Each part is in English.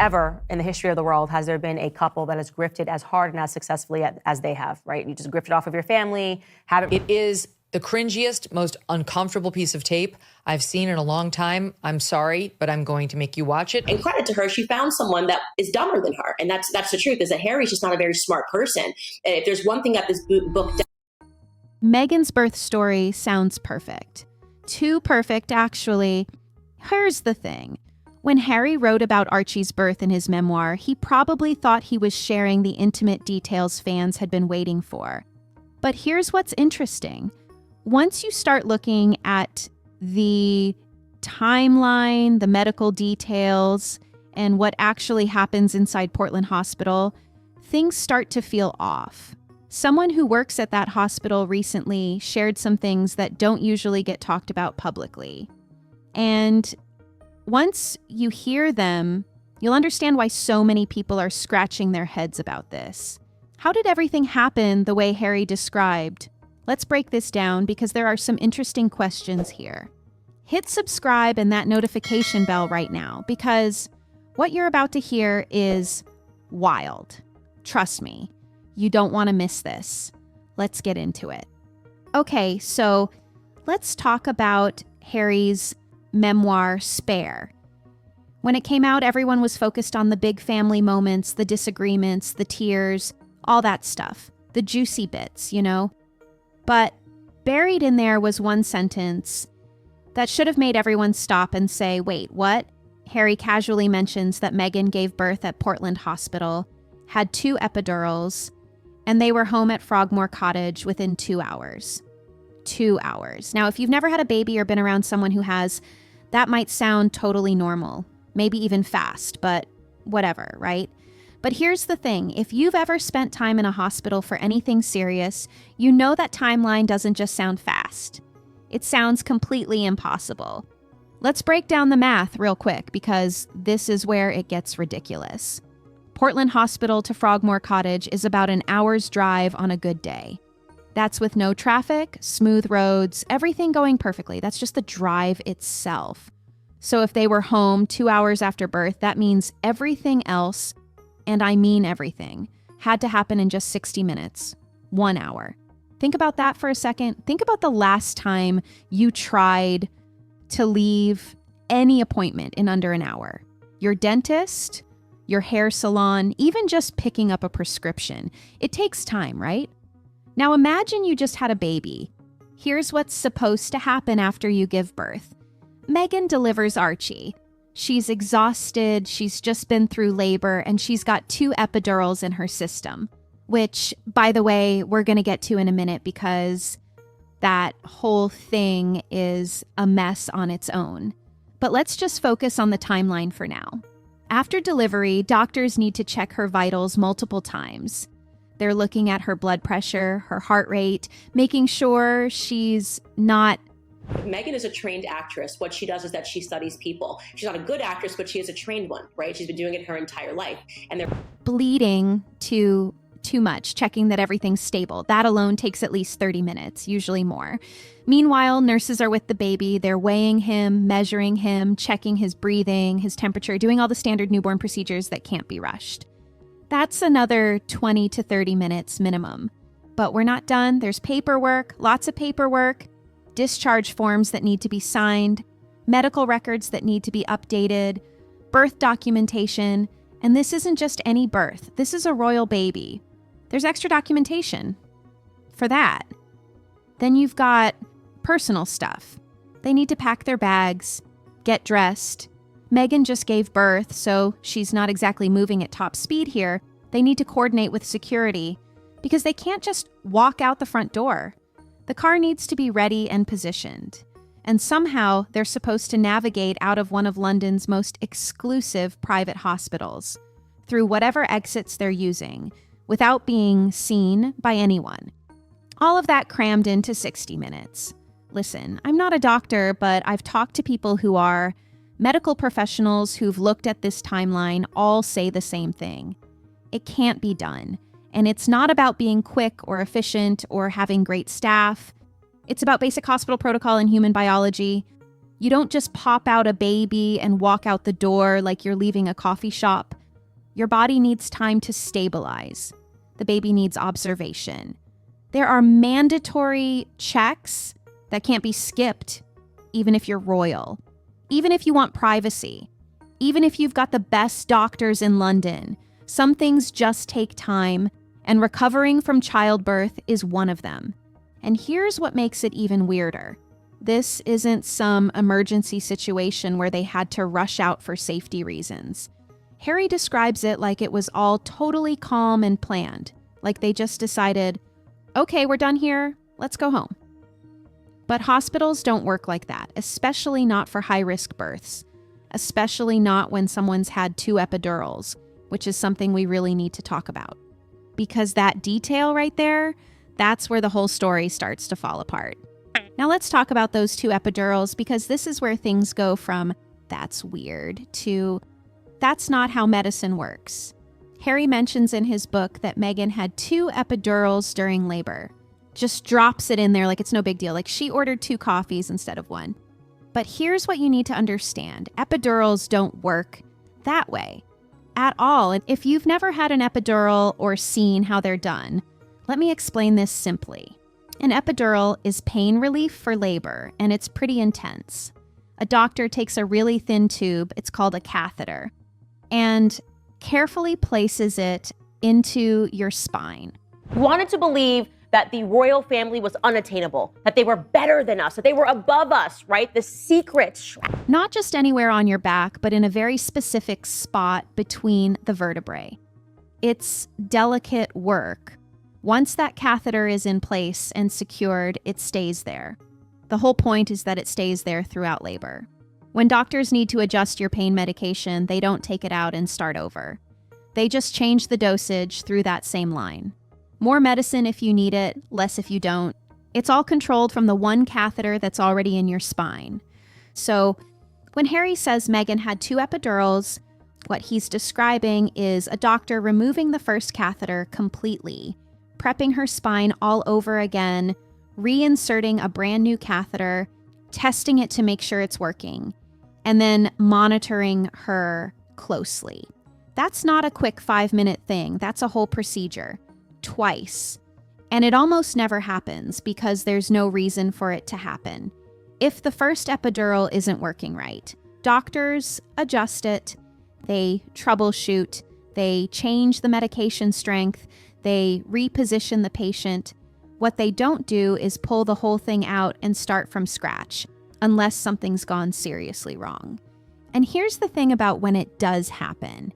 ever in the history of the world has there been a couple that has grifted as hard and as successfully as they have, right? You just grifted off of your family, have it. It is the cringiest, most uncomfortable piece of tape I've seen in a long time. I'm sorry, but I'm going to make you watch it. And credit to her, she found someone that is dumber than her. And that's the truth, is that Harry's just not a very smart person. And if there's one thing that this book does. Meghan's birth story sounds perfect. Too perfect, actually. Here's the thing. When Harry wrote about Archie's birth in his memoir, he probably thought he was sharing the intimate details fans had been waiting for. But here's what's interesting. Once you start looking at the timeline, the medical details, and what actually happens inside Portland Hospital, things start to feel off. Someone who works at that hospital recently shared some things that don't usually get talked about publicly. And once you hear them, you'll understand why so many people are scratching their heads about this. How did everything happen the way Harry described? Let's break this down because there are some interesting questions here. Hit subscribe and that notification bell right now because what you're about to hear is wild. Trust me, you don't want to miss this. Let's get into it. Okay, so let's talk about Harry's memoir, Spare. When it came out, everyone was focused on the big family moments, the disagreements, the tears, all that stuff, the juicy bits, you know? But buried in there was one sentence that should have made everyone stop and say, wait, what? Harry casually mentions that Meghan gave birth at Portland Hospital, had 2 epidurals, and they were home at Frogmore Cottage within 2 hours. 2 hours. Now, if you've never had a baby or been around someone who has, that might sound totally normal, maybe even fast, but whatever, right? But here's the thing, if you've ever spent time in a hospital for anything serious, you know that timeline doesn't just sound fast. It sounds completely impossible. Let's break down the math real quick because this is where it gets ridiculous. Portland Hospital to Frogmore Cottage is about an hour's drive on a good day. That's with no traffic, smooth roads, everything going perfectly. That's just the drive itself. So if they were home 2 hours after birth, that means everything else, and I mean everything, had to happen in just 60 minutes, 1 hour. Think about that for a second. Think about the last time you tried to leave any appointment in under an hour. Your dentist, your hair salon, even just picking up a prescription. It takes time, right? Now imagine you just had a baby. Here's what's supposed to happen after you give birth. Meghan delivers Archie. She's exhausted, she's just been through labor, and she's got 2 epidurals in her system, which, by the way, we're going to get to in a minute because that whole thing is a mess on its own. But let's just focus on the timeline for now. After delivery, doctors need to check her vitals multiple times. They're looking at her blood pressure, her heart rate, making sure she's not. Meghan is a trained actress. What she does is that she studies people. She's not a good actress, but she is a trained one, right? She's been doing it her entire life. And they're bleeding too much, checking that everything's stable. That alone takes at least 30 minutes, usually more. Meanwhile, nurses are with the baby. They're weighing him, measuring him, checking his breathing, his temperature, doing all the standard newborn procedures that can't be rushed. That's another 20 to 30 minutes minimum. But we're not done. There's paperwork, lots of paperwork. Discharge forms that need to be signed, medical records that need to be updated, birth documentation, and this isn't just any birth. This is a royal baby. There's extra documentation for that. Then you've got personal stuff. They need to pack their bags, get dressed. Meghan just gave birth, so she's not exactly moving at top speed here. They need to coordinate with security because they can't just walk out the front door. The car needs to be ready and positioned, and somehow they're supposed to navigate out of one of London's most exclusive private hospitals through whatever exits they're using without being seen by anyone. All of that crammed into 60 minutes. Listen, I'm not a doctor, but I've talked to people who are. Medical professionals who've looked at this timeline all say the same thing. It can't be done. And it's not about being quick or efficient or having great staff. It's about basic hospital protocol and human biology. You don't just pop out a baby and walk out the door like you're leaving a coffee shop. Your body needs time to stabilize. The baby needs observation. There are mandatory checks that can't be skipped, even if you're royal, even if you want privacy, even if you've got the best doctors in London. Some things just take time, and recovering from childbirth is one of them. And here's what makes it even weirder. This isn't some emergency situation where they had to rush out for safety reasons. Harry describes it like it was all totally calm and planned, like they just decided, okay, we're done here, let's go home. But hospitals don't work like that, especially not for high-risk births, especially not when someone's had 2 epidurals, which is something we really need to talk about. Because that detail right there, that's where the whole story starts to fall apart. Now let's talk about those 2 epidurals, because this is where things go from that's weird to that's not how medicine works. Harry mentions in his book that Meghan had 2 epidurals during labor. Just drops it in there like it's no big deal, like she ordered 2 coffees instead of 1. But here's what you need to understand. Epidurals don't work that way at all. And if you've never had an epidural or seen how they're done, let me explain this simply. An epidural is pain relief for labor, and it's pretty intense. A doctor takes a really thin tube, it's called a catheter, and carefully places it into your spine. Wanted to believe that the royal family was unattainable, that they were better than us, that they were above us, right? The secret. Not just anywhere on your back, but in a very specific spot between the vertebrae. It's delicate work. Once that catheter is in place and secured, it stays there. The whole point is that it stays there throughout labor. When doctors need to adjust your pain medication, they don't take it out and start over. They just change the dosage through that same line. More medicine if you need it, less if you don't. It's all controlled from the one catheter that's already in your spine. So when Harry says Meghan had 2 epidurals, what he's describing is a doctor removing the first catheter completely, prepping her spine all over again, reinserting a brand new catheter, testing it to make sure it's working, and then monitoring her closely. That's not a quick 5-minute thing. That's a whole procedure. Twice. And it almost never happens because there's no reason for it to happen. If the first epidural isn't working right, doctors adjust it, they troubleshoot, they change the medication strength, they reposition the patient. What they don't do is pull the whole thing out and start from scratch, unless something's gone seriously wrong. And here's the thing about when it does happen.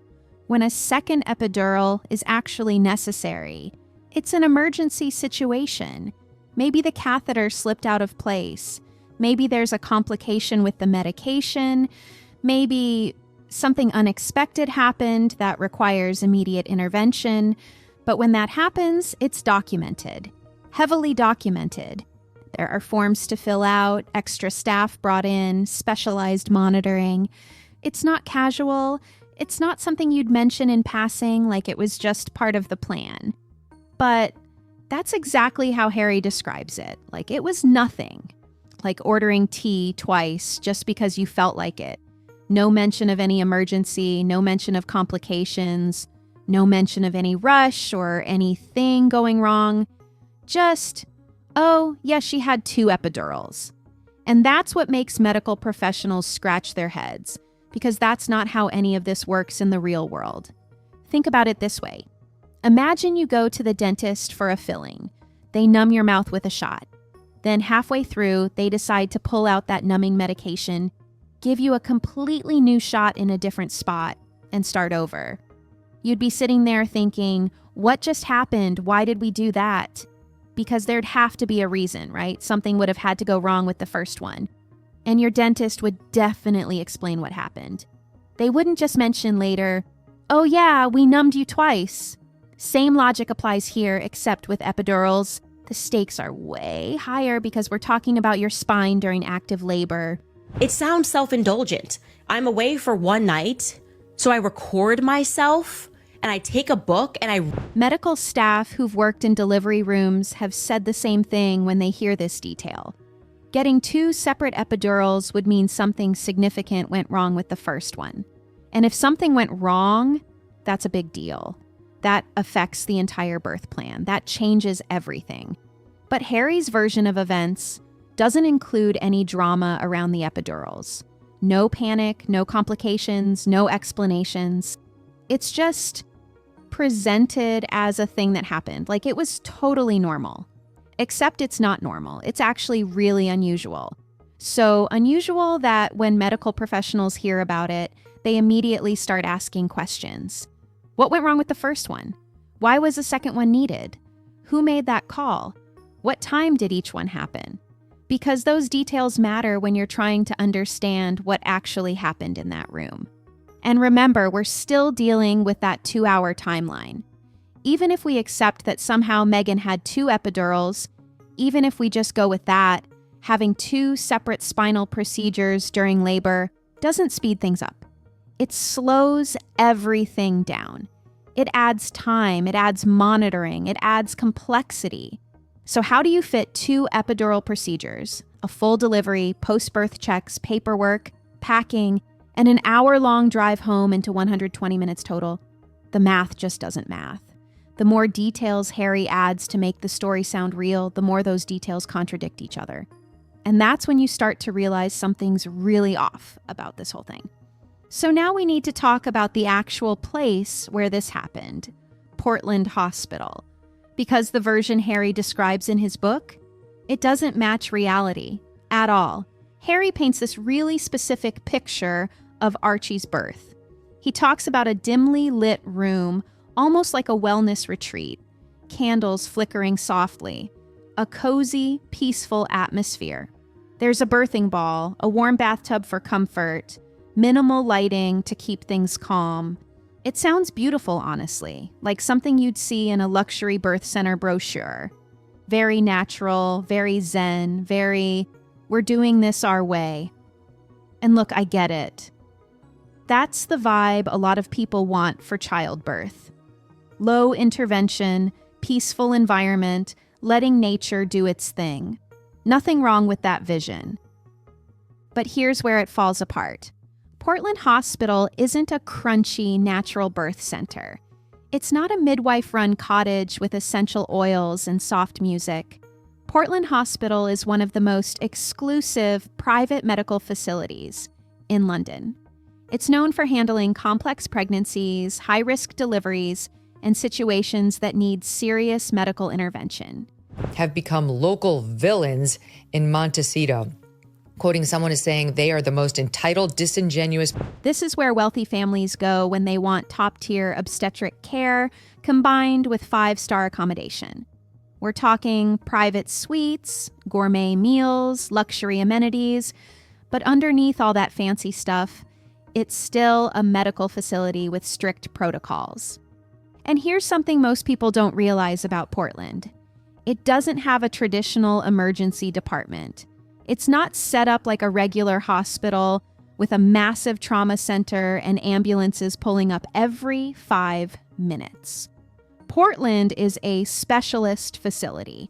When a second epidural is actually necessary, it's an emergency situation. Maybe the catheter slipped out of place. Maybe there's a complication with the medication. Maybe something unexpected happened that requires immediate intervention. But when that happens, it's documented, heavily documented. There are forms to fill out, extra staff brought in, specialized monitoring. It's not casual. It's not something you'd mention in passing like it was just part of the plan. But that's exactly how Harry describes it. Like it was nothing. Like ordering tea twice just because you felt like it. No mention of any emergency, no mention of complications, no mention of any rush or anything going wrong. Just, oh, yeah, she had 2 epidurals. And that's what makes medical professionals scratch their heads, because that's not how any of this works in the real world. Think about it this way. Imagine you go to the dentist for a filling. They numb your mouth with a shot. Then halfway through, they decide to pull out that numbing medication, give you a completely new shot in a different spot, and start over. You'd be sitting there thinking, what just happened? Why did we do that? Because there'd have to be a reason, right? Something would have had to go wrong with the first one. And your dentist would definitely explain what happened. They wouldn't just mention later, oh yeah, we numbed you twice. Same logic applies here, except with epidurals. The stakes are way higher because we're talking about your spine during active labor. It sounds self-indulgent. I'm away for one night, so I record myself and I take a book and I... Medical staff who've worked in delivery rooms have said the same thing when they hear this detail. Getting 2 separate epidurals would mean something significant went wrong with the first one. And if something went wrong, that's a big deal. That affects the entire birth plan. That changes everything. But Harry's version of events doesn't include any drama around the epidurals. No panic, no complications, no explanations. It's just presented as a thing that happened, like it was totally normal. Except it's not normal. It's actually really unusual. So unusual that when medical professionals hear about it, they immediately start asking questions. What went wrong with the first one? Why was the second one needed? Who made that call? What time did each one happen? Because those details matter when you're trying to understand what actually happened in that room. And remember, we're still dealing with that 2-hour timeline. Even if we accept that somehow Meghan had 2 epidurals, even if we just go with that, having 2 separate spinal procedures during labor doesn't speed things up. It slows everything down. It adds time, it adds monitoring, it adds complexity. So how do you fit 2 epidural procedures, a full delivery, post-birth checks, paperwork, packing, and an hour-long drive home into 120 minutes total? The math just doesn't math. The more details Harry adds to make the story sound real, the more those details contradict each other. And that's when you start to realize something's really off about this whole thing. So now we need to talk about the actual place where this happened, Portland Hospital. Because the version Harry describes in his book, it doesn't match reality at all. Harry paints this really specific picture of Archie's birth. He talks about a dimly lit room, almost like a wellness retreat, candles flickering softly, a cozy, peaceful atmosphere. There's a birthing ball, a warm bathtub for comfort, minimal lighting to keep things calm. It sounds beautiful, honestly, like something you'd see in a luxury birth center brochure. Very natural, very zen, very, we're doing this our way. And look, I get it. That's the vibe a lot of people want for childbirth. Low intervention, peaceful environment, letting nature do its thing. Nothing wrong with that vision. But here's where it falls apart. Portland Hospital isn't a crunchy natural birth center. It's not a midwife-run cottage with essential oils and soft music. Portland Hospital is one of the most exclusive private medical facilities in London. It's known for handling complex pregnancies, high-risk deliveries, and situations that need serious medical intervention. Have become local villains in Montecito. Quoting someone as saying they are the most entitled, disingenuous. This is where wealthy families go when they want top-tier obstetric care combined with 5-star accommodation. We're talking private suites, gourmet meals, luxury amenities, but underneath all that fancy stuff, it's still a medical facility with strict protocols. And here's something most people don't realize about Portland. It doesn't have a traditional emergency department. It's not set up like a regular hospital with a massive trauma center and ambulances pulling up every 5 minutes. Portland is a specialist facility.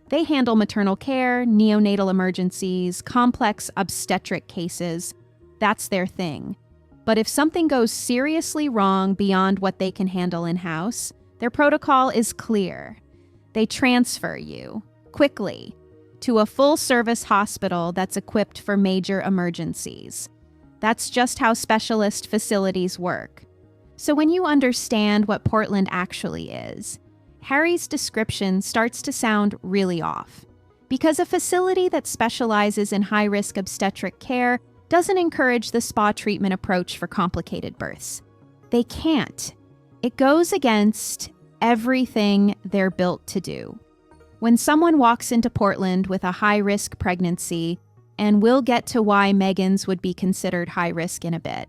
They handle maternal care, neonatal emergencies, complex obstetric cases. That's their thing. But if something goes seriously wrong beyond what they can handle in-house, their protocol is clear. They transfer you, quickly, to a full-service hospital that's equipped for major emergencies. That's just how specialist facilities work. So when you understand what Portland actually is, Harry's description starts to sound really off. Because a facility that specializes in high-risk obstetric care doesn't encourage the spa treatment approach for complicated births. They can't. It goes against everything they're built to do. When someone walks into Portland with a high-risk pregnancy, and we'll get to why Meghan's would be considered high risk in a bit,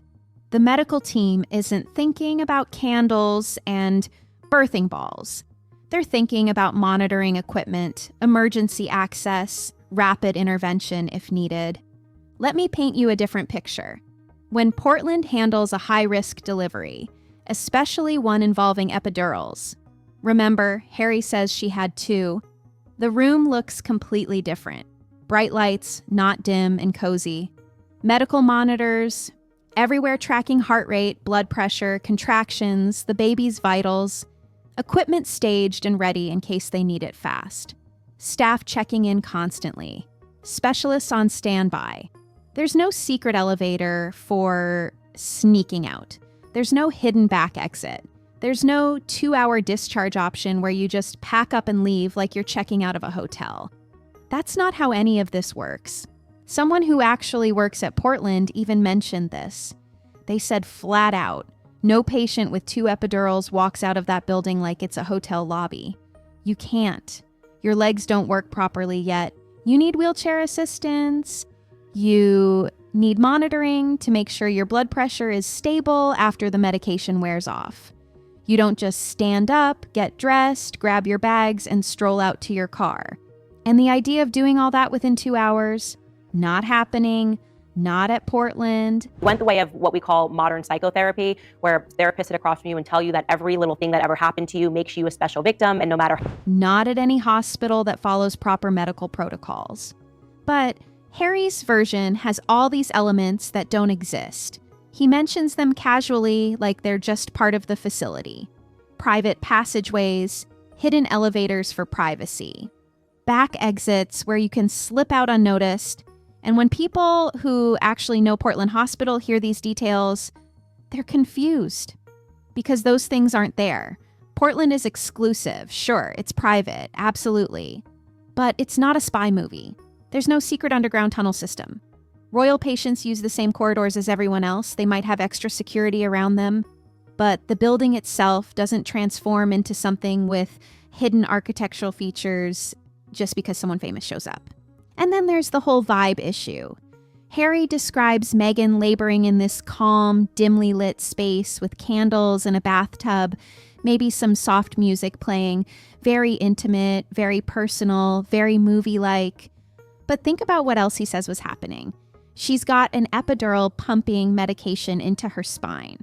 the medical team isn't thinking about candles and birthing balls. They're thinking about monitoring equipment, emergency access, rapid intervention if needed. Let me paint you a different picture. When Portland handles a high-risk delivery, especially one involving epidurals, remember, Harry says she had 2, the room looks completely different. Bright lights, not dim and cozy. Medical monitors, everywhere tracking heart rate, blood pressure, contractions, the baby's vitals. Equipment staged and ready in case they need it fast. Staff checking in constantly. Specialists on standby. There's no secret elevator for sneaking out. There's no hidden back exit. There's no 2-hour discharge option where you just pack up and leave like you're checking out of a hotel. That's not how any of this works. Someone who actually works at Portland even mentioned this. They said flat out, no patient with 2 epidurals walks out of that building like it's a hotel lobby. You can't. Your legs don't work properly yet. You need wheelchair assistance. You need monitoring to make sure your blood pressure is stable after the medication wears off. You don't just stand up, get dressed, grab your bags, and stroll out to your car. And the idea of doing all that within 2 hours, not happening, not at Portland. Went the way of what we call modern psychotherapy, where therapists sit across from you and tell you that every little thing that ever happened to you makes you a special victim, and no matter. Not at any hospital that follows proper medical protocols. But Harry's version has all these elements that don't exist. He mentions them casually like they're just part of the facility. Private passageways, hidden elevators for privacy, back exits where you can slip out unnoticed. And when people who actually know Portland Hospital hear these details, they're confused because those things aren't there. Portland is exclusive. Sure, it's private, absolutely. But it's not a spy movie. There's no secret underground tunnel system. Royal patients use the same corridors as everyone else. They might have extra security around them, but the building itself doesn't transform into something with hidden architectural features just because someone famous shows up. And then there's the whole vibe issue. Harry describes Meghan laboring in this calm, dimly lit space with candles and a bathtub, maybe some soft music playing, very intimate, very personal, very movie-like. But think about what else he says was happening. She's got an epidural pumping medication into her spine.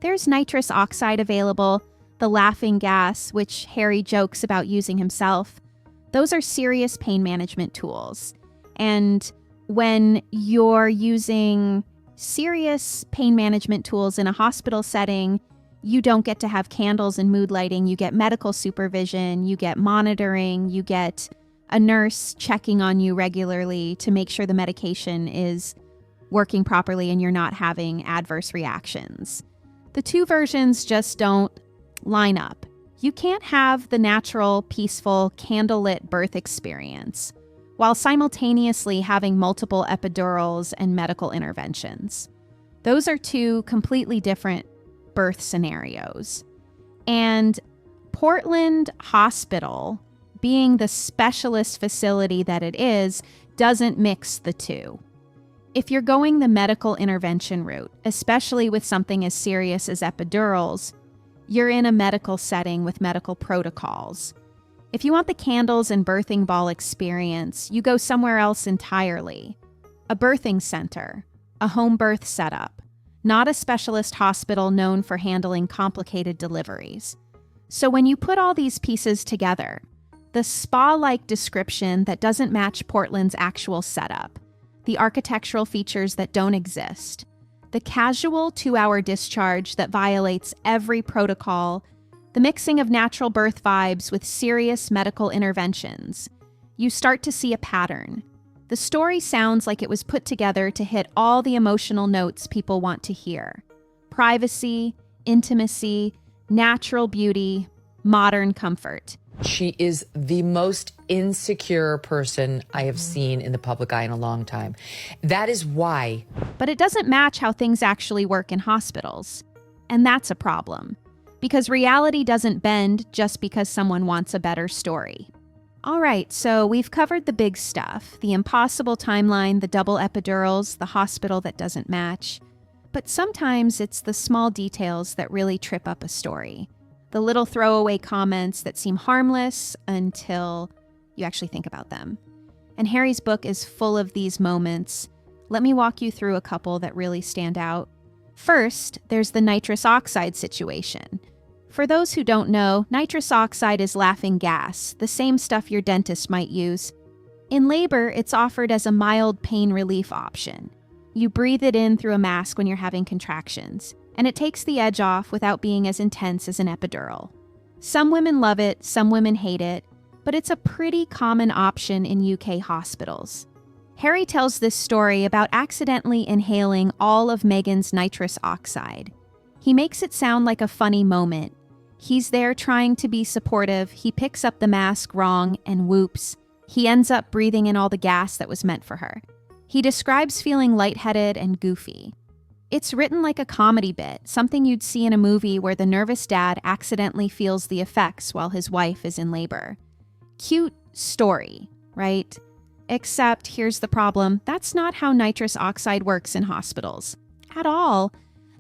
There's nitrous oxide available, the laughing gas, which Harry jokes about using himself. Those are serious pain management tools. And when you're using serious pain management tools in a hospital setting, you don't get to have candles and mood lighting. You get medical supervision, you get monitoring, you get a nurse checking on you regularly to make sure the medication is working properly and you're not having adverse reactions. The two versions just don't line up. You can't have the natural, peaceful, candlelit birth experience while simultaneously having multiple epidurals and medical interventions. Those are two completely different birth scenarios. And Portland Hospital, being the specialist facility that it is, doesn't mix the two. If you're going the medical intervention route, especially with something as serious as epidurals, you're in a medical setting with medical protocols. If you want the candles and birthing ball experience, you go somewhere else entirely. A birthing center, a home birth setup, not a specialist hospital known for handling complicated deliveries. So when you put all these pieces together, the spa-like description that doesn't match Portland's actual setup, the architectural features that don't exist, the casual 2-hour discharge that violates every protocol, the mixing of natural birth vibes with serious medical interventions, you start to see a pattern. The story sounds like it was put together to hit all the emotional notes people want to hear. Privacy, intimacy, natural beauty, modern comfort. She is the most insecure person I have seen in the public eye in a long time. That is why. But it doesn't match how things actually work in hospitals. And that's a problem. Because reality doesn't bend just because someone wants a better story. All right, so we've covered the big stuff, the impossible timeline, the double epidurals, the hospital that doesn't match. But sometimes it's the small details that really trip up a story. The little throwaway comments that seem harmless until you actually think about them. And Harry's book is full of these moments. Let me walk you through a couple that really stand out. First, there's the nitrous oxide situation. For those who don't know, nitrous oxide is laughing gas, the same stuff your dentist might use. In labor, it's offered as a mild pain relief option. You breathe it in through a mask when you're having contractions, and it takes the edge off without being as intense as an epidural. Some women love it, some women hate it, but it's a pretty common option in UK hospitals. Harry tells this story about accidentally inhaling all of Meghan's nitrous oxide. He makes it sound like a funny moment. He's there trying to be supportive, he picks up the mask wrong, and whoops, he ends up breathing in all the gas that was meant for her. He describes feeling lightheaded and goofy. It's written like a comedy bit, something you'd see in a movie where the nervous dad accidentally feels the effects while his wife is in labor. Cute story, right? Except here's the problem, that's not how nitrous oxide works in hospitals. At all.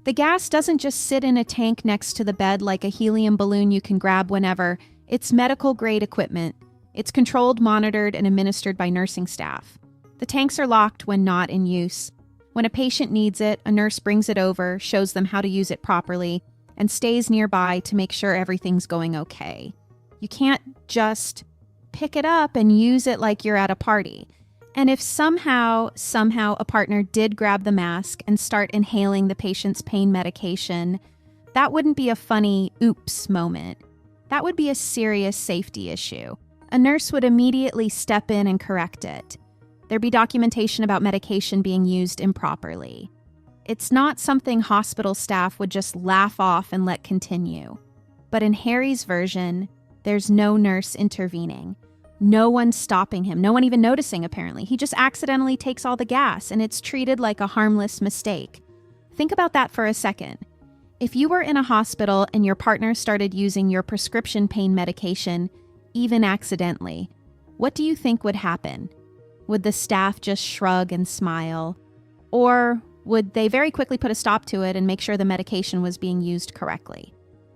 The gas doesn't just sit in a tank next to the bed like a helium balloon you can grab whenever. It's medical-grade equipment. It's controlled, monitored, and administered by nursing staff. The tanks are locked when not in use. When a patient needs it, a nurse brings it over, shows them how to use it properly, and stays nearby to make sure everything's going okay. You can't just pick it up and use it like you're at a party. And if somehow a partner did grab the mask and start inhaling the patient's pain medication, that wouldn't be a funny oops moment. That would be a serious safety issue. A nurse would immediately step in and correct it. There'd be documentation about medication being used improperly. It's not something hospital staff would just laugh off and let continue. But in Harry's version, there's no nurse intervening. No one stopping him, no one even noticing apparently. He just accidentally takes all the gas and it's treated like a harmless mistake. Think about that for a second. If you were in a hospital and your partner started using your prescription pain medication, even accidentally, what do you think would happen? Would the staff just shrug and smile? Or would they very quickly put a stop to it and make sure the medication was being used correctly?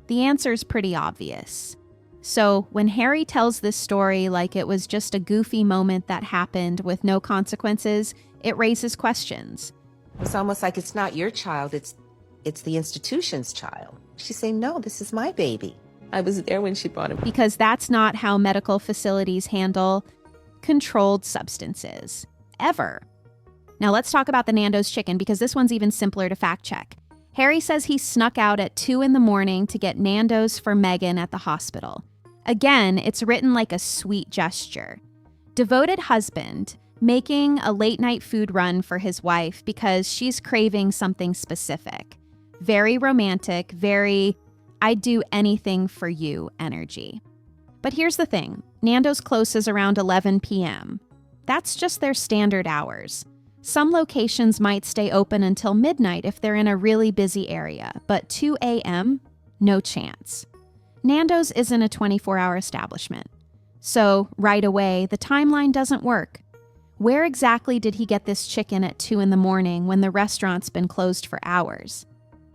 The answer's pretty obvious. So when Harry tells this story like it was just a goofy moment that happened with no consequences, it raises questions. It's almost like it's not your child, it's the institution's child. She's saying, no, this is my baby. I was there when she brought him. Because that's not how medical facilities handle controlled substances. Ever. Now let's talk about the Nando's chicken because this one's even simpler to fact check. Harry says he snuck out at 2 a.m. to get Nando's for Meghan at the hospital. Again, it's written like a sweet gesture. Devoted husband making a late night food run for his wife because she's craving something specific. Very romantic, very I'd do anything for you energy. But here's the thing, Nando's closes around 11 p.m. That's just their standard hours. Some locations might stay open until midnight if they're in a really busy area, but 2 a.m., no chance. Nando's isn't a 24-hour establishment. So, right away, the timeline doesn't work. Where exactly did he get this chicken at 2 a.m. when the restaurant's been closed for hours?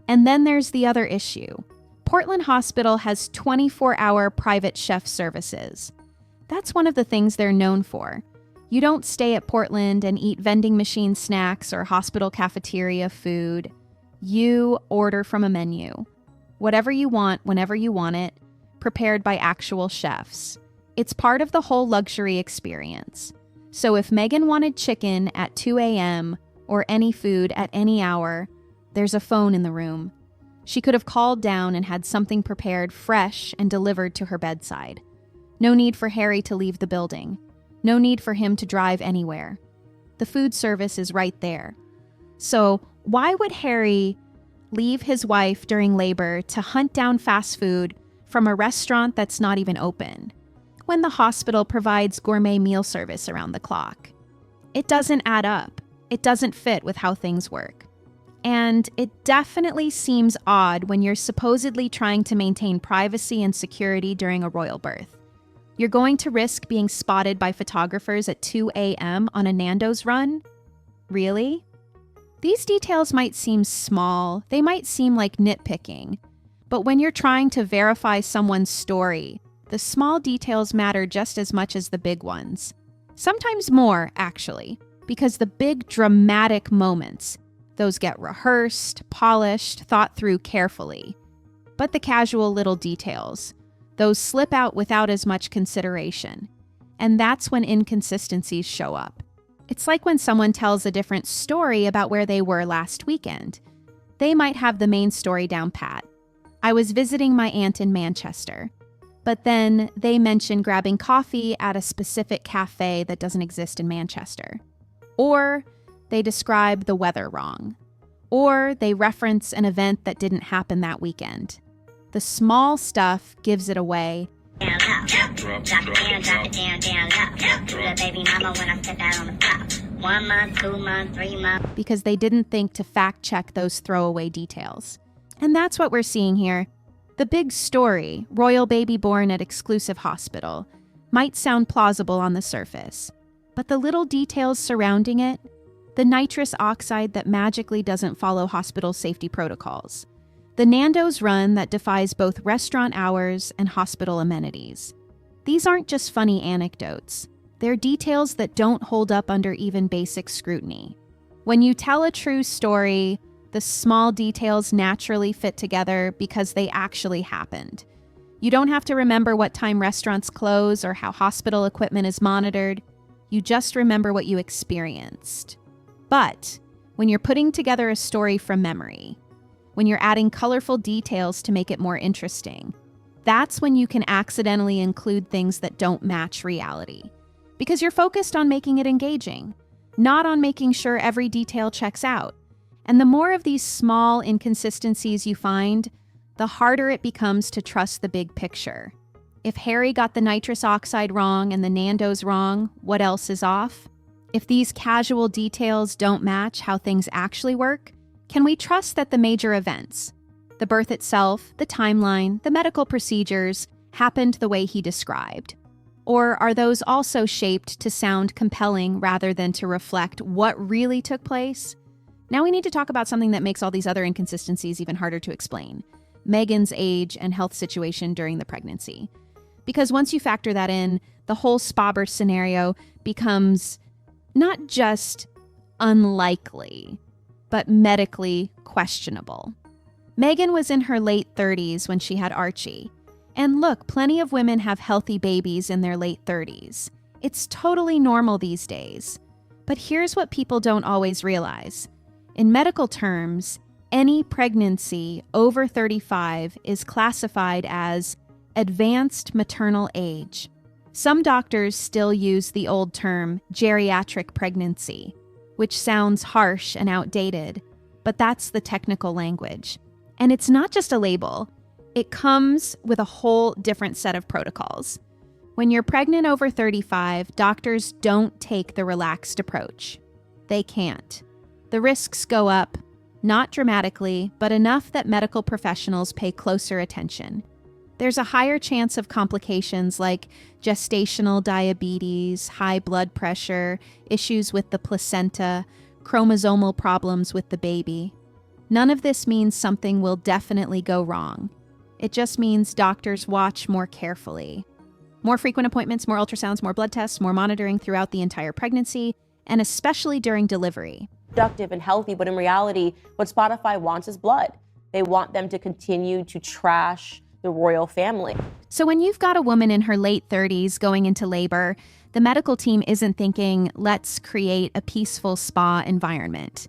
And then there's the other issue. Portland Hospital has 24-hour private chef services. That's one of the things they're known for. You don't stay at Portland and eat vending machine snacks or hospital cafeteria food. You order from a menu. Whatever you want, whenever you want it, prepared by actual chefs. It's part of the whole luxury experience. So if Meghan wanted chicken at 2 a.m. or any food at any hour, there's a phone in the room. She could have called down and had something prepared fresh and delivered to her bedside. No need for Harry to leave the building. No need for him to drive anywhere. The food service is right there. So why would Harry leave his wife during labor to hunt down fast food from a restaurant that's not even open, when the hospital provides gourmet meal service around the clock? It doesn't add up. It doesn't fit with how things work. And it definitely seems odd when you're supposedly trying to maintain privacy and security during a royal birth. You're going to risk being spotted by photographers at 2 a.m. on a Nando's run? Really? These details might seem small, they might seem like nitpicking, but when you're trying to verify someone's story, the small details matter just as much as the big ones. Sometimes more, actually, because the big dramatic moments, those get rehearsed, polished, thought through carefully. But the casual little details, those slip out without as much consideration. And that's when inconsistencies show up. It's like when someone tells a different story about where they were last weekend. They might have the main story down pat. I was visiting my aunt in Manchester, but then they mention grabbing coffee at a specific cafe that doesn't exist in Manchester. Or they describe the weather wrong. Or they reference an event that didn't happen that weekend. The small stuff gives it away. Because they didn't think to fact check those throwaway details. And that's what we're seeing here. The big story, royal baby born at exclusive hospital, might sound plausible on the surface, but the little details surrounding it, the nitrous oxide that magically doesn't follow hospital safety protocols, the Nando's run that defies both restaurant hours and hospital amenities. These aren't just funny anecdotes. They're details that don't hold up under even basic scrutiny. When you tell a true story, the small details naturally fit together because they actually happened. You don't have to remember what time restaurants close or how hospital equipment is monitored. You just remember what you experienced. But when you're putting together a story from memory, when you're adding colorful details to make it more interesting, that's when you can accidentally include things that don't match reality. Because you're focused on making it engaging, not on making sure every detail checks out. And the more of these small inconsistencies you find, the harder it becomes to trust the big picture. If Harry got the nitrous oxide wrong and the Nando's wrong, what else is off? If these casual details don't match how things actually work, can we trust that the major events, the birth itself, the timeline, the medical procedures, happened the way he described? Or are those also shaped to sound compelling rather than to reflect what really took place? Now we need to talk about something that makes all these other inconsistencies even harder to explain: Meghan's age and health situation during the pregnancy. Because once you factor that in, the whole spa birth scenario becomes not just unlikely, but medically questionable. Meghan was in her late 30s when she had Archie. And look, plenty of women have healthy babies in their late 30s. It's totally normal these days. But here's what people don't always realize. In medical terms, any pregnancy over 35 is classified as advanced maternal age. Some doctors still use the old term geriatric pregnancy, which sounds harsh and outdated, but that's the technical language. And it's not just a label. It comes with a whole different set of protocols. When you're pregnant over 35, doctors don't take the relaxed approach. They can't. The risks go up, not dramatically, but enough that medical professionals pay closer attention. There's a higher chance of complications like gestational diabetes, high blood pressure, issues with the placenta, chromosomal problems with the baby. None of this means something will definitely go wrong. It just means doctors watch more carefully. More frequent appointments, more ultrasounds, more blood tests, more monitoring throughout the entire pregnancy, and especially during delivery. Productive and healthy, but in reality, what Spotify wants is blood. They want them to continue to trash the royal family. So when you've got a woman in her late 30s going into labor, the medical team isn't thinking, let's create a peaceful spa environment.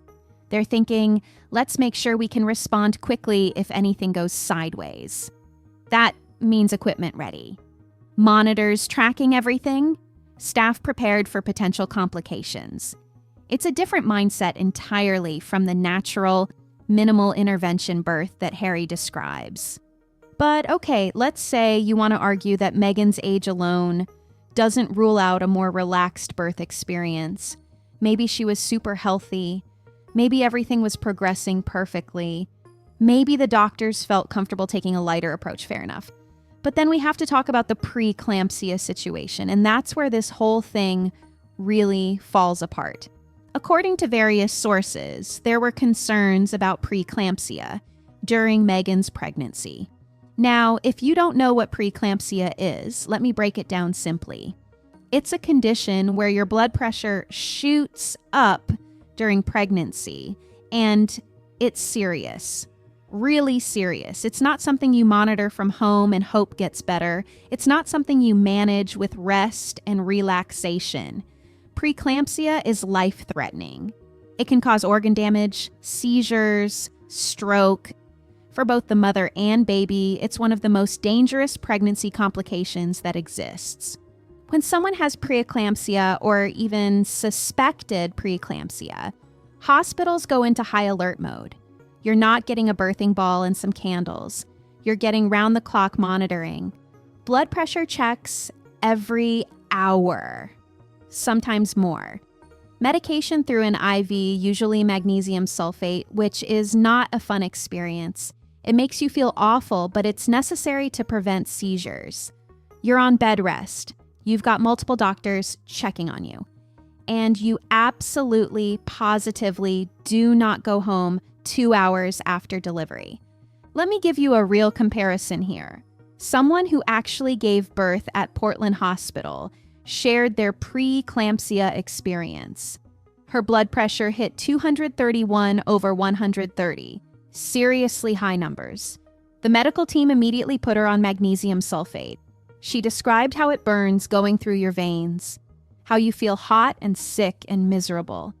They're thinking, let's make sure we can respond quickly if anything goes sideways. That means equipment ready. Monitors tracking everything, staff prepared for potential complications. It's a different mindset entirely from the natural, minimal intervention birth that Harry describes. But okay, let's say you want to argue that Meghan's age alone doesn't rule out a more relaxed birth experience. Maybe she was super healthy. Maybe everything was progressing perfectly. Maybe the doctors felt comfortable taking a lighter approach, fair enough. But then we have to talk about the preeclampsia situation, and that's where this whole thing really falls apart. According to various sources, there were concerns about preeclampsia during Meghan's pregnancy. Now, if you don't know what preeclampsia is, let me break it down simply. It's a condition where your blood pressure shoots up during pregnancy, and it's serious. Really serious. It's not something you monitor from home and hope gets better. It's not something you manage with rest and relaxation. Preeclampsia is life-threatening. It can cause organ damage, seizures, stroke. For both the mother and baby, it's one of the most dangerous pregnancy complications that exists. When someone has preeclampsia or even suspected preeclampsia, hospitals go into high alert mode. You're not getting a birthing ball and some candles. You're getting round-the-clock monitoring. Blood pressure checks every hour, sometimes more. Medication through an IV, usually magnesium sulfate, which is not a fun experience. It makes you feel awful, but it's necessary to prevent seizures. You're on bed rest. You've got multiple doctors checking on you. And you absolutely, positively do not go home 2 hours after delivery. Let me give you a real comparison here. Someone who actually gave birth at Portland Hospital shared their preeclampsia experience. Her blood pressure hit 231/130. Seriously high numbers. The medical team immediately put her on magnesium sulfate. She described how it burns going through your veins, how you feel hot and sick and miserable.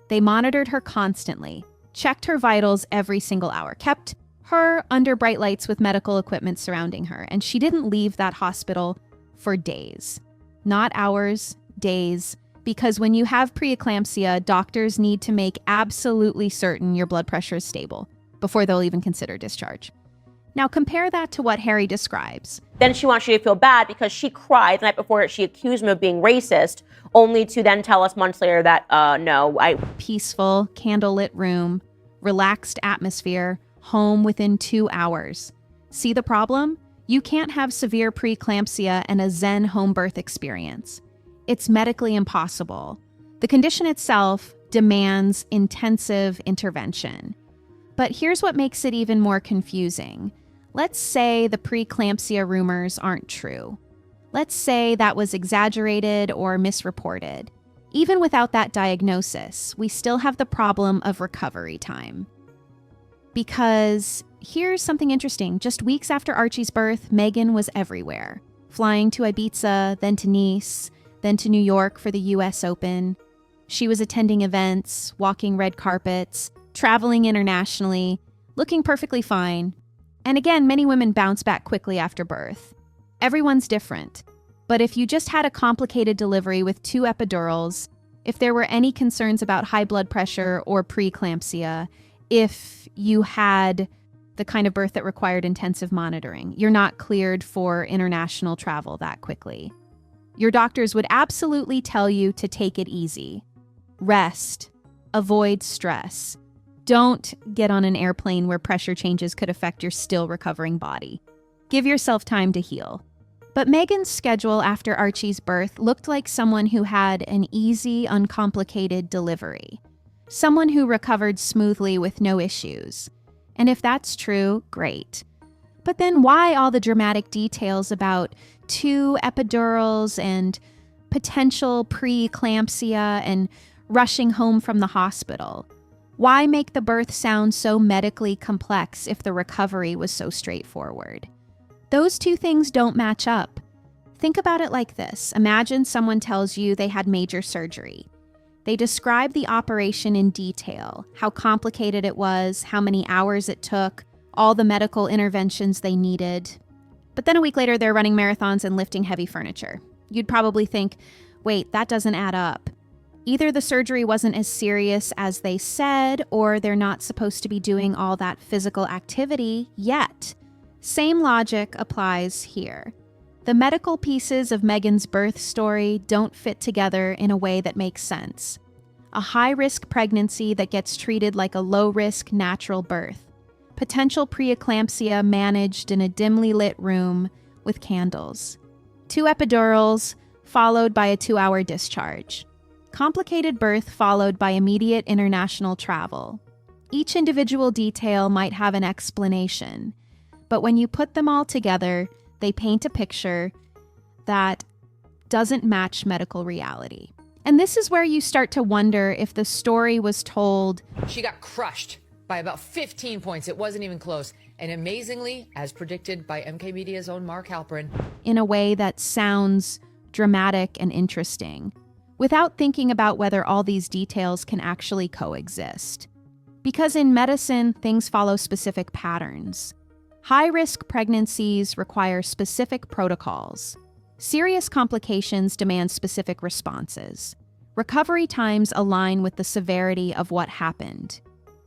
They monitored her constantly, checked her vitals every single hour, kept her under bright lights with medical equipment surrounding her, and she didn't leave that hospital for days. Not hours, days, because when you have preeclampsia, doctors need to make absolutely certain your blood pressure is stable before they'll even consider discharge. Now compare that to what Harry describes. Then she wants you to feel bad because she cried the night before she accused him of being racist, only to then tell us months later that, no, Peaceful, candlelit room, relaxed atmosphere, home within 2 hours. See the problem? You can't have severe preeclampsia and a Zen home birth experience. It's medically impossible. The condition itself demands intensive intervention. But here's what makes it even more confusing. Let's say the preeclampsia rumors aren't true. Let's say that was exaggerated or misreported. Even without that diagnosis, we still have the problem of recovery time. Because here's something interesting. Just weeks after Archie's birth, Meghan was everywhere, flying to Ibiza, then to Nice, then to New York for the US Open. She was attending events, walking red carpets, traveling internationally, looking perfectly fine. And again, many women bounce back quickly after birth. Everyone's different. But if you just had a complicated delivery with 2 epidurals, if there were any concerns about high blood pressure or preeclampsia, if you had the kind of birth that required intensive monitoring, you're not cleared for international travel that quickly. Your doctors would absolutely tell you to take it easy. Rest. Avoid stress. Don't get on an airplane where pressure changes could affect your still recovering body. Give yourself time to heal. But Meghan's schedule after Archie's birth looked like someone who had an easy, uncomplicated delivery. Someone who recovered smoothly with no issues. And if that's true, great. But then why all the dramatic details about 2 epidurals and potential preeclampsia and rushing home from the hospital? Why make the birth sound so medically complex if the recovery was so straightforward? Those 2 things don't match up. Think about it like this. Imagine someone tells you they had major surgery. They describe the operation in detail, how complicated it was, how many hours it took, all the medical interventions they needed. But then a week later, they're running marathons and lifting heavy furniture. You'd probably think, wait, that doesn't add up. Either the surgery wasn't as serious as they said, or they're not supposed to be doing all that physical activity yet. Same logic applies here. The medical pieces of Meghan's birth story don't fit together in a way that makes sense. A high-risk pregnancy that gets treated like a low-risk natural birth. Potential preeclampsia managed in a dimly lit room with candles. 2 epidurals, followed by a 2-hour discharge. Complicated birth followed by immediate international travel. Each individual detail might have an explanation, but when you put them all together, they paint a picture that doesn't match medical reality. And this is where you start to wonder if the story was told, She got crushed by about 15 points. It wasn't even close. And amazingly, as predicted by MK Media's own Mark Halperin, in a way that sounds dramatic and interesting, without thinking about whether all these details can actually coexist. Because in medicine, things follow specific patterns. High-risk pregnancies require specific protocols. Serious complications demand specific responses. Recovery times align with the severity of what happened.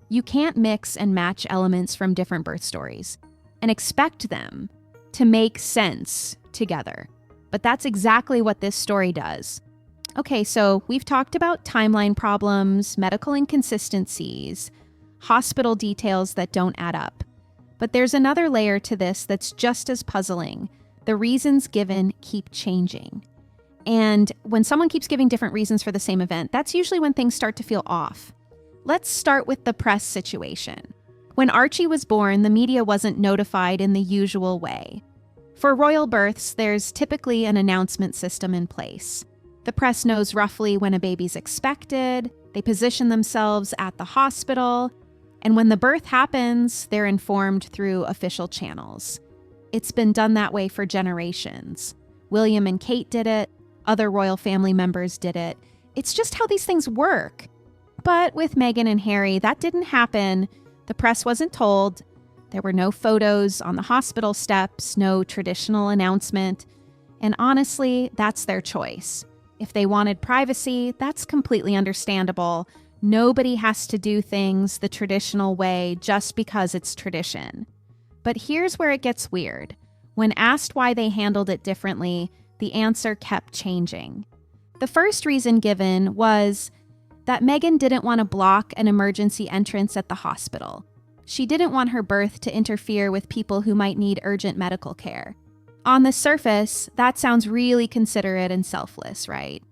You can't mix and match elements from different birth stories and expect them to make sense together. But that's exactly what this story does. Okay, so we've talked about timeline problems, medical inconsistencies, hospital details that don't add up. But there's another layer to this that's just as puzzling. The reasons given keep changing. And when someone keeps giving different reasons for the same event, that's usually when things start to feel off. Let's start with the press situation. When Archie was born, the media wasn't notified in the usual way. For royal births, there's typically an announcement system in place. The press knows roughly when a baby's expected, they position themselves at the hospital, and when the birth happens, they're informed through official channels. It's been done that way for generations. William and Kate did it, other royal family members did it. It's just how these things work. But with Meghan and Harry, that didn't happen. The press wasn't told. There were no photos on the hospital steps, no traditional announcement. And honestly, that's their choice. If they wanted privacy, that's completely understandable. Nobody has to do things the traditional way just because it's tradition. But here's where it gets weird. When asked why they handled it differently, the answer kept changing. The first reason given was that Meghan didn't want to block an emergency entrance at the hospital. She didn't want her birth to interfere with people who might need urgent medical care. On the surface, that sounds really considerate and selfless, right?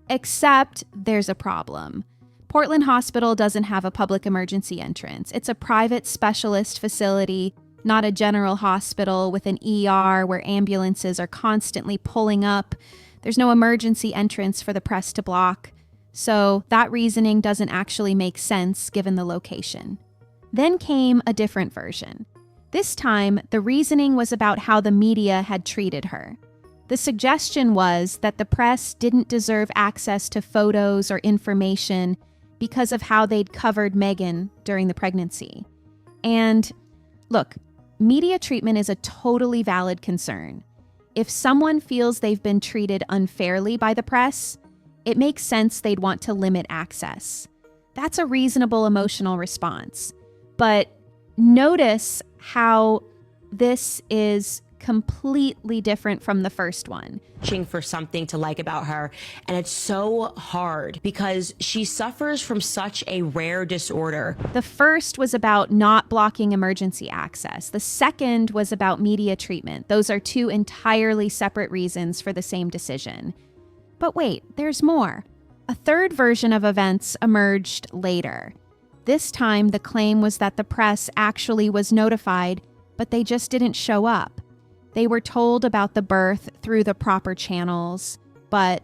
Except there's a problem. Portland Hospital doesn't have a public emergency entrance. It's a private specialist facility, not a general hospital with an ER where ambulances are constantly pulling up. There's no emergency entrance for the press to block. So that reasoning doesn't actually make sense given the location. Then came a different version. This time, the reasoning was about how the media had treated her. The suggestion was that the press didn't deserve access to photos or information because of how they'd covered Meghan during the pregnancy. And look, media treatment is a totally valid concern. If someone feels they've been treated unfairly by the press, it makes sense they'd want to limit access. That's a reasonable emotional response. But notice how this is completely different from the first one. Searching for something to like about her, and it's so hard because she suffers from such a rare disorder. The first was about not blocking emergency access. The second was about media treatment. Those are two entirely separate reasons for the same decision. But wait, there's more. A third version of events emerged later. This time, the claim was that the press actually was notified, but they just didn't show up. They were told about the birth through the proper channels, but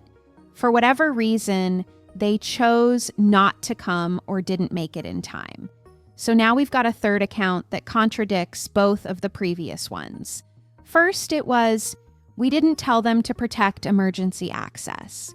for whatever reason, they chose not to come or didn't make it in time. So now we've got a third account that contradicts both of the previous ones. First, it was, we didn't tell them to protect emergency access.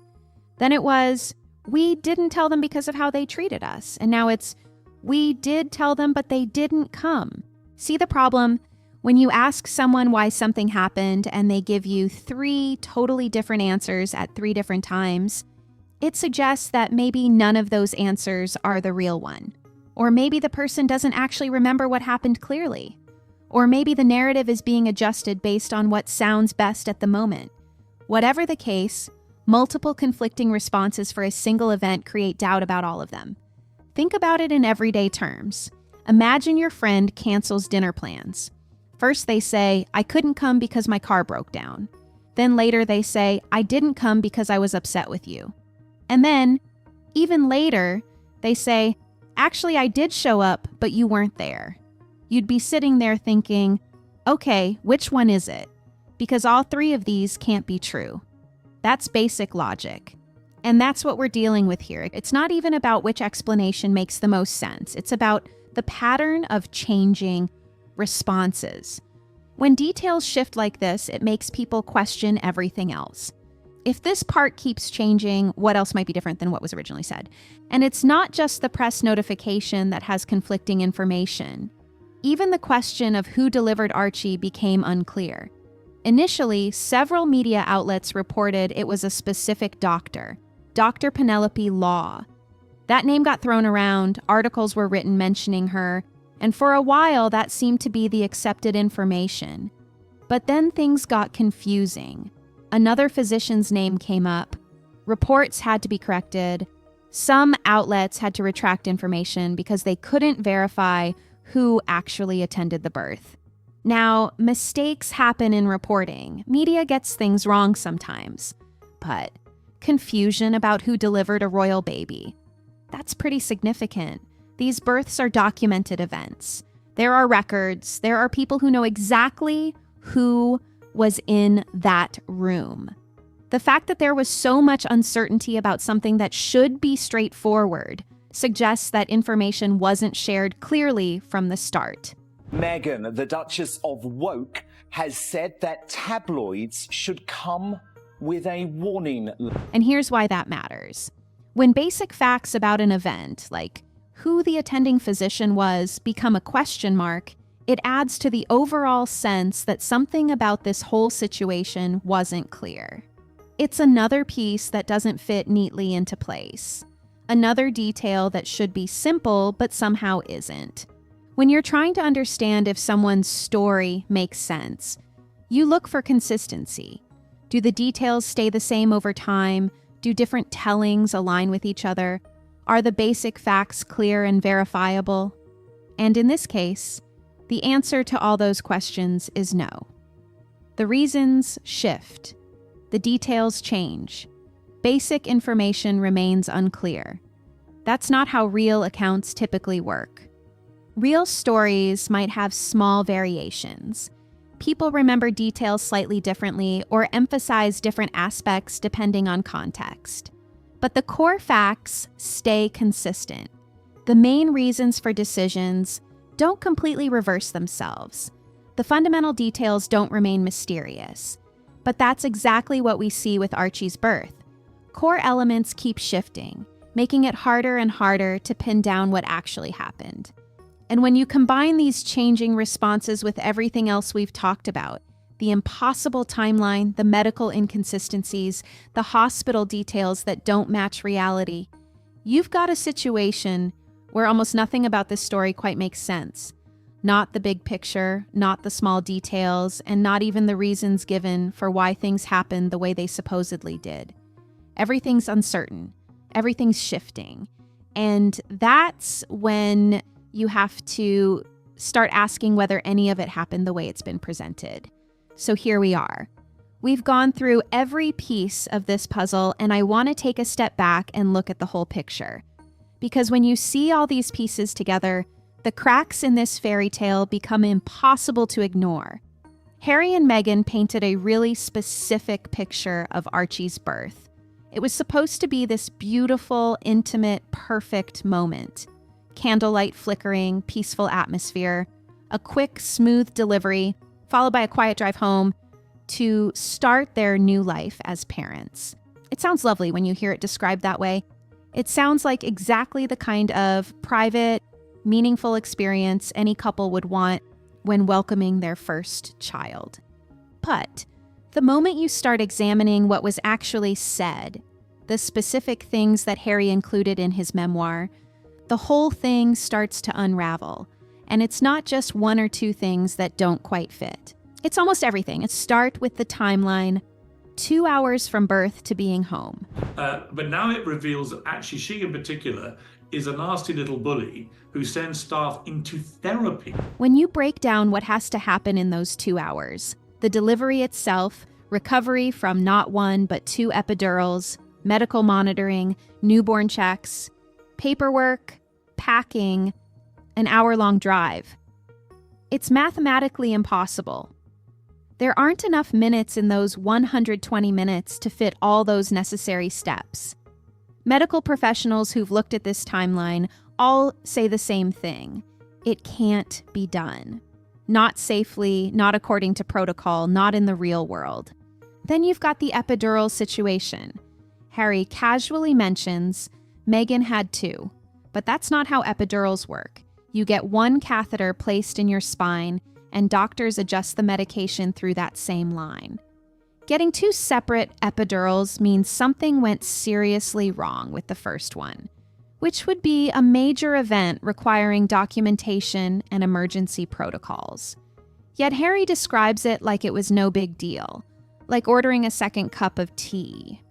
Then it was, we didn't tell them because of how they treated us. And now it's, we did tell them, but they didn't come. See the problem? When you ask someone why something happened and they give you 3 totally different answers at 3 different times, it suggests that maybe none of those answers are the real one. Or maybe the person doesn't actually remember what happened clearly. Or maybe the narrative is being adjusted based on what sounds best at the moment. Whatever the case, multiple conflicting responses for a single event create doubt about all of them. Think about it in everyday terms. Imagine your friend cancels dinner plans. First they say, I couldn't come because my car broke down. Then later they say, I didn't come because I was upset with you. And then, even later, they say, actually I did show up, but you weren't there. You'd be sitting there thinking, okay, which one is it? Because all 3 of these can't be true. That's basic logic. And that's what we're dealing with here. It's not even about which explanation makes the most sense. It's about the pattern of changing responses. When details shift like this, it makes people question everything else. If this part keeps changing, what else might be different than what was originally said? And it's not just the press notification that has conflicting information. Even the question of who delivered Archie became unclear. Initially, several media outlets reported it was a specific doctor, Dr. Penelope Law. That name got thrown around, articles were written mentioning her, and for a while that seemed to be the accepted information. But then things got confusing. Another physician's name came up. Reports had to be corrected. Some outlets had to retract information because they couldn't verify who actually attended the birth. Now, mistakes happen in reporting. Media gets things wrong sometimes. But confusion about who delivered a royal baby, that's pretty significant. These births are documented events. There are records. There are people who know exactly who was in that room. The fact that there was so much uncertainty about something that should be straightforward suggests that information wasn't shared clearly from the start. Meghan, the Duchess of Woke, has said that tabloids should come with a warning. And here's why that matters. When basic facts about an event, like who the attending physician was, become a question mark, it adds to the overall sense that something about this whole situation wasn't clear. It's another piece that doesn't fit neatly into place. Another detail that should be simple but somehow isn't. When you're trying to understand if someone's story makes sense, you look for consistency. Do the details stay the same over time? Do different tellings align with each other? Are the basic facts clear and verifiable? And in this case, the answer to all those questions is no. The reasons shift. The details change. Basic information remains unclear. That's not how real accounts typically work. Real stories might have small variations. People remember details slightly differently or emphasize different aspects depending on context. But the core facts stay consistent. The main reasons for decisions don't completely reverse themselves. The fundamental details don't remain mysterious. But that's exactly what we see with Archie's birth. Core elements keep shifting, making it harder and harder to pin down what actually happened. And when you combine these changing responses with everything else we've talked about, the impossible timeline, the medical inconsistencies, the hospital details that don't match reality, you've got a situation where almost nothing about this story quite makes sense. Not the big picture, not the small details, and not even the reasons given for why things happened the way they supposedly did. Everything's uncertain. Everything's shifting. And that's when you have to start asking whether any of it happened the way it's been presented. So here we are. We've gone through every piece of this puzzle, and I want to take a step back and look at the whole picture. Because when you see all these pieces together, the cracks in this fairy tale become impossible to ignore. Harry and Meghan painted a really specific picture of Archie's birth. It was supposed to be this beautiful, intimate, perfect moment. Candlelight flickering, peaceful atmosphere, a quick, smooth delivery, followed by a quiet drive home to start their new life as parents. It sounds lovely when you hear it described that way. It sounds like exactly the kind of private, meaningful experience any couple would want when welcoming their first child. But the moment you start examining what was actually said, the specific things that Harry included in his memoir, the whole thing starts to unravel. And it's not just one or two things that don't quite fit. It's almost everything. It starts with the timeline, 2 hours from birth to being home. But now it reveals that actually she in particular is a nasty little bully who sends staff into therapy. When you break down what has to happen in those 2 hours, the delivery itself, recovery from not one but 2 epidurals, medical monitoring, newborn checks, paperwork, packing, an hour-long drive. It's mathematically impossible. There aren't enough minutes in those 120 minutes to fit all those necessary steps. Medical professionals who've looked at this timeline all say the same thing. It can't be done. Not safely, not according to protocol, not in the real world. Then you've got the epidural situation. Harry casually mentions Meghan had 2, but that's not how epidurals work. You get one catheter placed in your spine, and doctors adjust the medication through that same line. Getting 2 separate epidurals means something went seriously wrong with the first one, which would be a major event requiring documentation and emergency protocols. Yet Harry describes it like it was no big deal, like ordering a second cup of tea.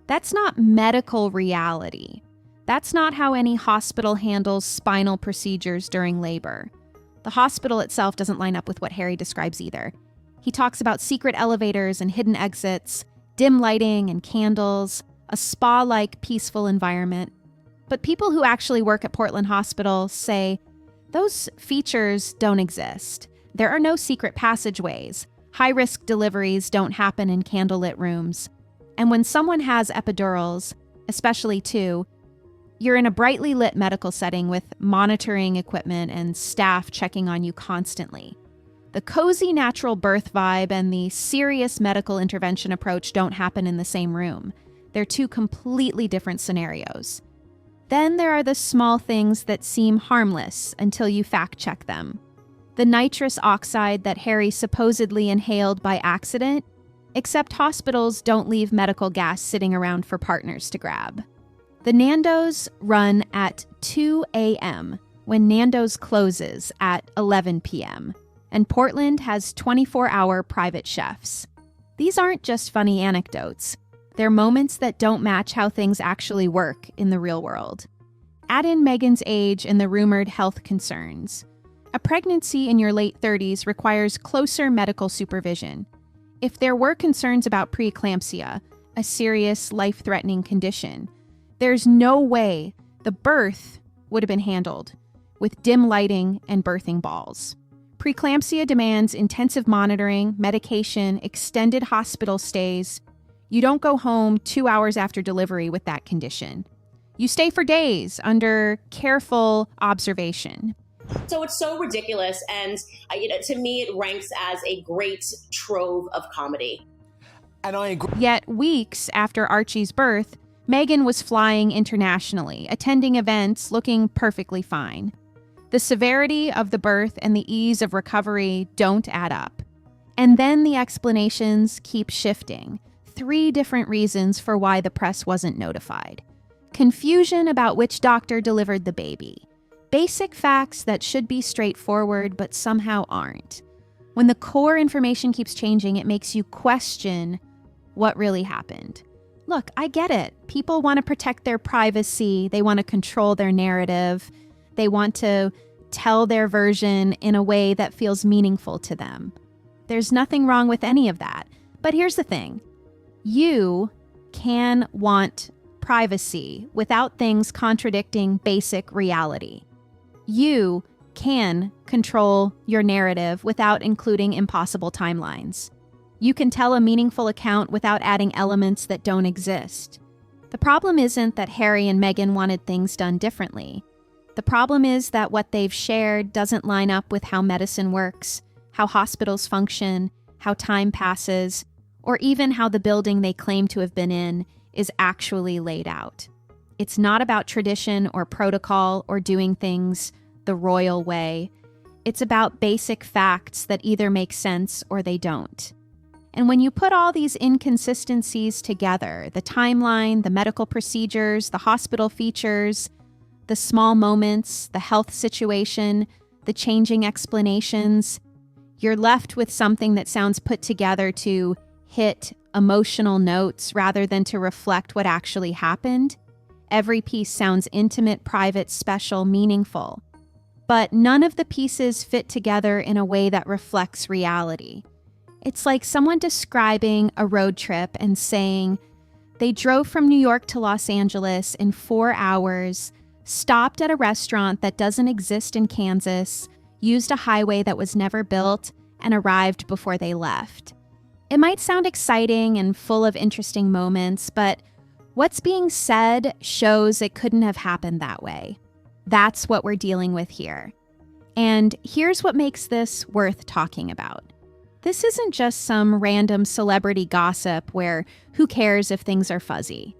That's not medical reality. That's not how any hospital handles spinal procedures during labor. The hospital itself doesn't line up with what Harry describes either. He talks about secret elevators and hidden exits, dim lighting and candles, a spa-like peaceful environment. But people who actually work at Portland Hospital say those features don't exist. There are no secret passageways. High-risk deliveries don't happen in candlelit rooms. And when someone has epidurals, especially 2, you're in a brightly lit medical setting with monitoring equipment and staff checking on you constantly. The cozy natural birth vibe and the serious medical intervention approach don't happen in the same room. They're 2 completely different scenarios. Then there are the small things that seem harmless until you fact-check them. The nitrous oxide that Harry supposedly inhaled by accident, except hospitals don't leave medical gas sitting around for partners to grab. The Nando's run at 2 a.m. when Nando's closes at 11 p.m., and Portland has 24-hour private chefs. These aren't just funny anecdotes. They're moments that don't match how things actually work in the real world. Add in Meghan's age and the rumored health concerns. A pregnancy in your late 30s requires closer medical supervision. If there were concerns about preeclampsia, a serious, life-threatening condition, there's no way the birth would have been handled with dim lighting and birthing balls. Preeclampsia demands intensive monitoring, medication, extended hospital stays. You don't go home 2 hours after delivery with that condition. You stay for days under careful observation. So it's so ridiculous, and to me, it ranks as a great trove of comedy. And I agree. Yet weeks after Archie's birth, Meghan was flying internationally, attending events, looking perfectly fine. The severity of the birth and the ease of recovery don't add up. And then the explanations keep shifting. 3 different reasons for why the press wasn't notified. Confusion about which doctor delivered the baby. Basic facts that should be straightforward but somehow aren't. When the core information keeps changing, it makes you question what really happened. Look, I get it. People want to protect their privacy. They want to control their narrative. They want to tell their version in a way that feels meaningful to them. There's nothing wrong with any of that. But here's the thing. You can want privacy without things contradicting basic reality. You can control your narrative without including impossible timelines. You can tell a meaningful account without adding elements that don't exist. The problem isn't that Harry and Meghan wanted things done differently. The problem is that what they've shared doesn't line up with how medicine works, how hospitals function, how time passes, or even how the building they claim to have been in is actually laid out. It's not about tradition or protocol or doing things the royal way. It's about basic facts that either make sense or they don't. And when you put all these inconsistencies together, the timeline, the medical procedures, the hospital features, the small moments, the health situation, the changing explanations, you're left with something that sounds put together to hit emotional notes rather than to reflect what actually happened. Every piece sounds intimate, private, special, meaningful. But none of the pieces fit together in a way that reflects reality. It's like someone describing a road trip and saying they drove from New York to Los Angeles in 4 hours, stopped at a restaurant that doesn't exist in Kansas, used a highway that was never built, and arrived before they left. It might sound exciting and full of interesting moments, but what's being said shows it couldn't have happened that way. That's what we're dealing with here. And here's what makes this worth talking about. This isn't just some random celebrity gossip where who cares if things are fuzzy.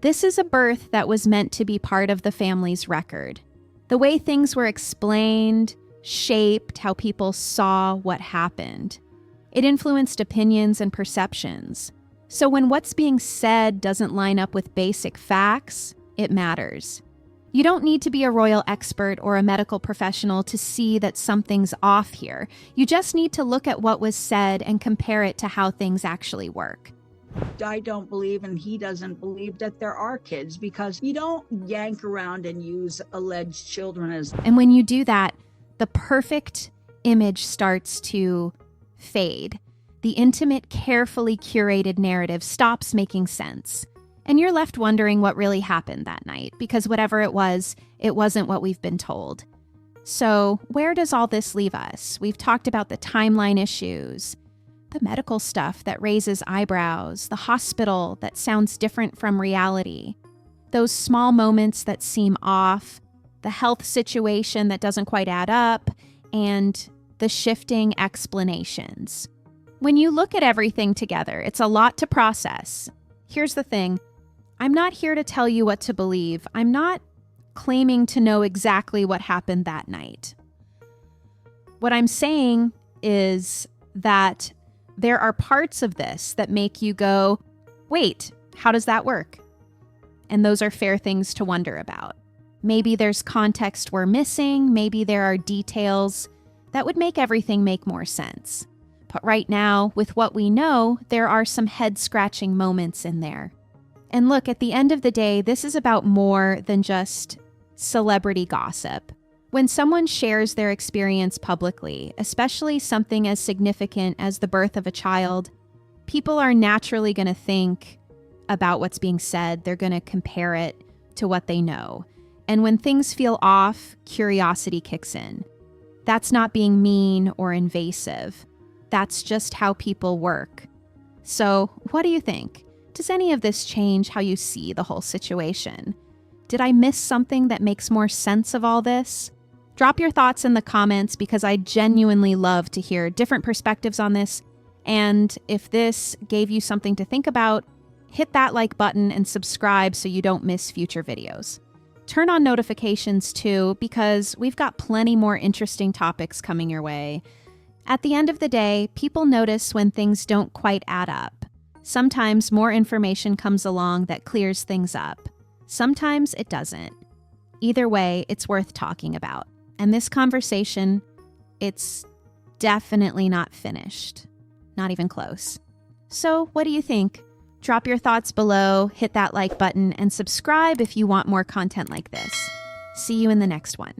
This is a birth that was meant to be part of the family's record. The way things were explained shaped how people saw what happened. It influenced opinions and perceptions. So when what's being said doesn't line up with basic facts, it matters. You don't need to be a royal expert or a medical professional to see that something's off here. You just need to look at what was said and compare it to how things actually work. I don't believe, and he doesn't believe, that there are kids, because you don't yank around and use alleged children as... And when you do that, the perfect image starts to fade. The intimate, carefully curated narrative stops making sense. And you're left wondering what really happened that night, because whatever it wasn't what we've been told. So where does all this leave us? We've talked about the timeline issues, the medical stuff that raises eyebrows, the hospital that sounds different from reality, those small moments that seem off, the health situation that doesn't quite add up, and the shifting explanations. When you look at everything together, it's a lot to process. Here's the thing. I'm not here to tell you what to believe. I'm not claiming to know exactly what happened that night. What I'm saying is that there are parts of this that make you go, wait, how does that work? And those are fair things to wonder about. Maybe there's context we're missing. Maybe there are details that would make everything make more sense. But right now, with what we know, there are some head-scratching moments in there. And look, at the end of the day, this is about more than just celebrity gossip. When someone shares their experience publicly, especially something as significant as the birth of a child, people are naturally going to think about what's being said. They're going to compare it to what they know. And when things feel off, curiosity kicks in. That's not being mean or invasive. That's just how people work. So, what do you think? Does any of this change how you see the whole situation? Did I miss something that makes more sense of all this? Drop your thoughts in the comments, because I genuinely love to hear different perspectives on this. And if this gave you something to think about, hit that like button and subscribe so you don't miss future videos. Turn on notifications too, because we've got plenty more interesting topics coming your way. At the end of the day, people notice when things don't quite add up. Sometimes more information comes along that clears things up. Sometimes it doesn't. Either way, it's worth talking about. And this conversation, it's definitely not finished. Not even close. So what do you think? Drop your thoughts below, hit that like button, and subscribe if you want more content like this. See you in the next one.